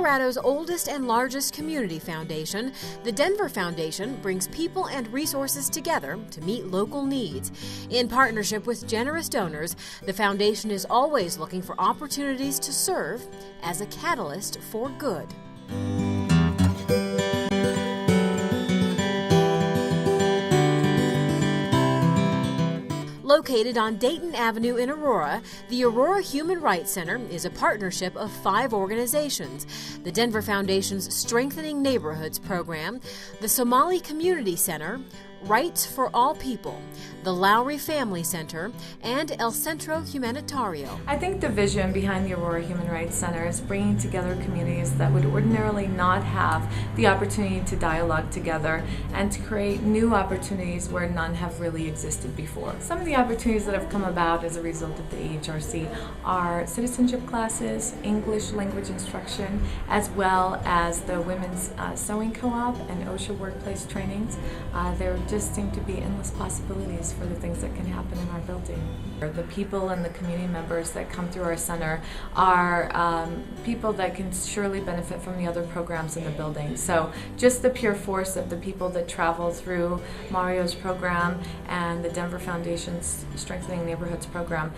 Colorado's oldest and largest community foundation, the Denver Foundation brings people and resources together to meet local needs. In partnership with generous donors, the foundation is always looking for opportunities to serve as a catalyst for good. Located on Dayton Avenue in Aurora, the Aurora Human Rights Center is a partnership of 5 organizations: the Denver Foundation's Strengthening Neighborhoods program, the Somali Community Center, Rights for All People, the Lowry Family Center, and El Centro Humanitario. I think the vision behind the Aurora Human Rights Center is bringing together communities that would ordinarily not have the opportunity to dialogue together and to create new opportunities where none have really existed before. Some of the opportunities that have come about as a result of the AHRC are citizenship classes, English language instruction, as well as the Women's Sewing Co-op and OSHA workplace trainings. There just seem to be endless possibilities for the things that can happen in our building. The people and the community members that come through our center are people that can surely benefit from the other programs in the building. So just the pure force of the people that travel through Mario's program and the Denver Foundation's Strengthening Neighborhoods program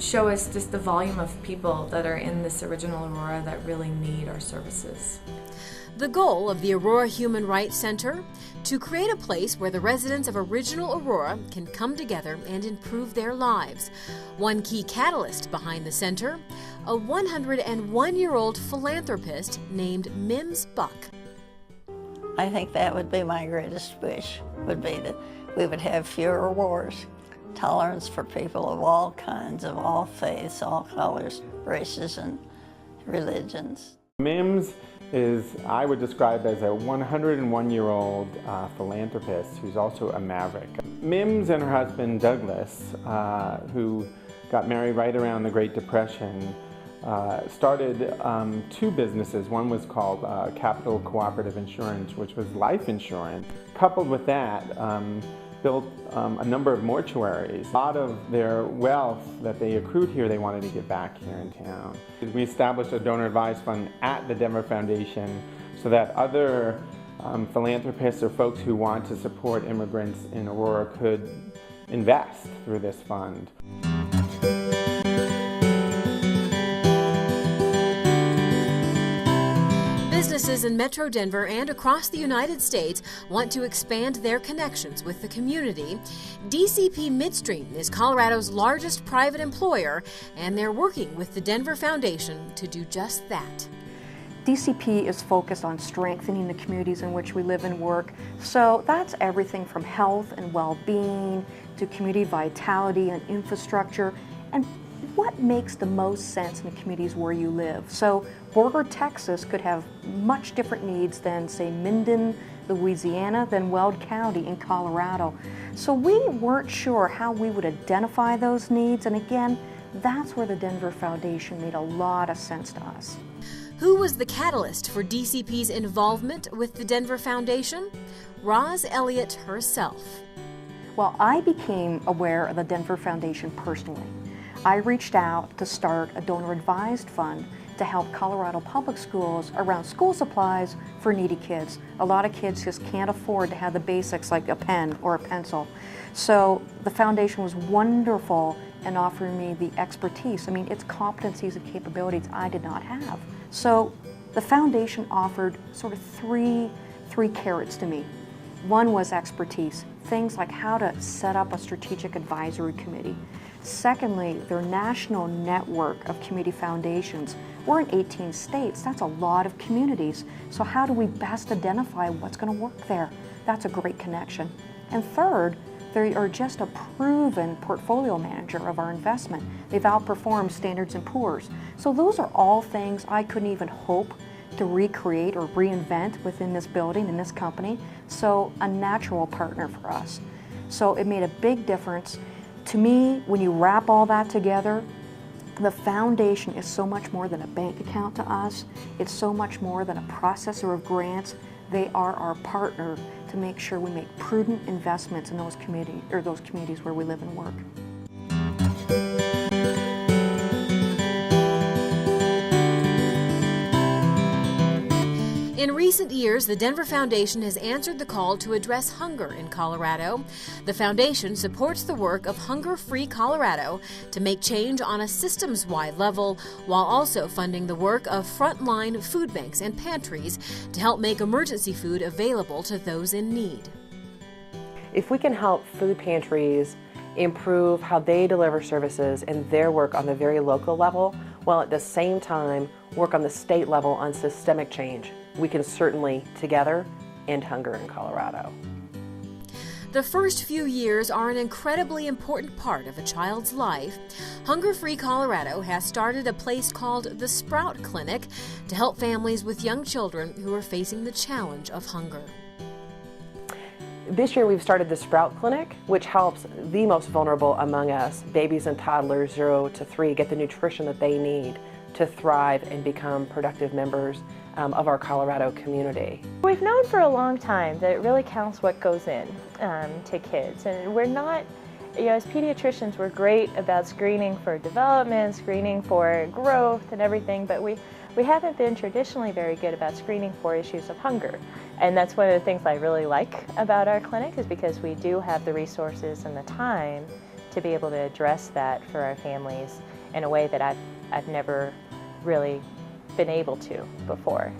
show us just the volume of people that are in this original Aurora that really need our services. The goal of the Aurora Human Rights Center? To create a place where the residents of original Aurora can come together and improve their lives. One key catalyst behind the center, a 101-year-old philanthropist named Mims Buck. I think that would be my greatest wish, would be that we would have fewer wars, tolerance for people of all kinds, of all faiths, all colors, races, and religions. Mims is, I would describe as a 101-year-old philanthropist who's also a maverick. Mims and her husband Douglas, who got married right around the Great Depression, started 2 businesses. One was called Capital Cooperative Insurance, which was life insurance. Coupled with that, built a number of mortuaries. A lot of their wealth that they accrued here, they wanted to get back here in town. We established a donor advised fund at the Denver Foundation so that other philanthropists or folks who want to support immigrants in Aurora could invest through this fund. Businesses in Metro Denver and across the United States want to expand their connections with the community. DCP Midstream is Colorado's largest private employer, and they're working with the Denver Foundation to do just that. DCP is focused on strengthening the communities in which we live and work. So that's everything from health and well-being to community vitality and infrastructure, and what makes the most sense in the communities where you live. So Borger, Texas could have much different needs than, say, Minden, Louisiana, than Weld County in Colorado. So we weren't sure how we would identify those needs, and again, that's where the Denver Foundation made a lot of sense to us. Who was the catalyst for DCP's involvement with the Denver Foundation? Roz Elliott herself. Well, I became aware of the Denver Foundation personally. I reached out to start a donor-advised fund to help Colorado public schools around school supplies for needy kids. A lot of kids just can't afford to have the basics like a pen or a pencil. So the foundation was wonderful in offering me the expertise. I mean, its competencies and capabilities I did not have. So the foundation offered sort of three carrots to me. One was expertise, things like how to set up a strategic advisory committee. Secondly, their national network of community foundations. We're in 18 states, that's a lot of communities. So how do we best identify what's going to work there? That's a great connection. And third, they are just a proven portfolio manager of our investment. They've outperformed Standards & Poor's. So those are all things I couldn't even hope to recreate or reinvent within this building, in this company. So a natural partner for us. So it made a big difference. To me, when you wrap all that together, the foundation is so much more than a bank account to us. It's so much more than a processor of grants. They are our partner to make sure we make prudent investments in those communities where we live and work. recent years, the Denver Foundation has answered the call to address hunger in Colorado. The foundation supports the work of Hunger Free Colorado to make change on a systems-wide level, while also funding the work of frontline food banks and pantries to help make emergency food available to those in need. If we can help food pantries improve how they deliver services and their work on the very local level, while at the same time work on the state level on systemic change, we can certainly together end hunger in Colorado. The first few years are an incredibly important part of a child's life. Hunger Free Colorado has started a place called the Sprout Clinic to help families with young children who are facing the challenge of hunger. This year we've started the Sprout Clinic, which helps the most vulnerable among us, babies and toddlers 0 to 3, get the nutrition that they need to thrive and become productive members of our Colorado community. We've known for a long time that it really counts what goes in to kids, and we're not, as pediatricians, we're great about screening for development, screening for growth and everything, but we haven't been traditionally very good about screening for issues of hunger. And that's one of the things I really like about our clinic, is because we do have the resources and the time to be able to address that for our families in a way that I've never really been able to before.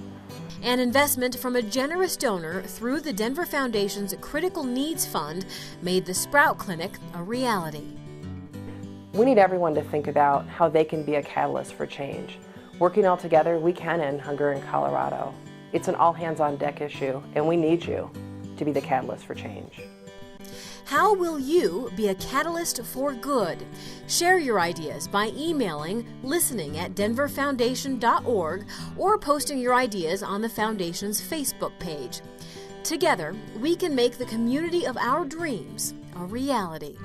An investment from a generous donor through the Denver Foundation's Critical Needs Fund made the Sprout Clinic a reality. We need everyone to think about how they can be a catalyst for change. Working all together, we can end hunger in Colorado. It's an all-hands-on-deck issue, and we need you to be the catalyst for change. How will you be a catalyst for good? Share your ideas by emailing listening@denverfoundation.org or posting your ideas on the Foundation's Facebook page. Together, we can make the community of our dreams a reality.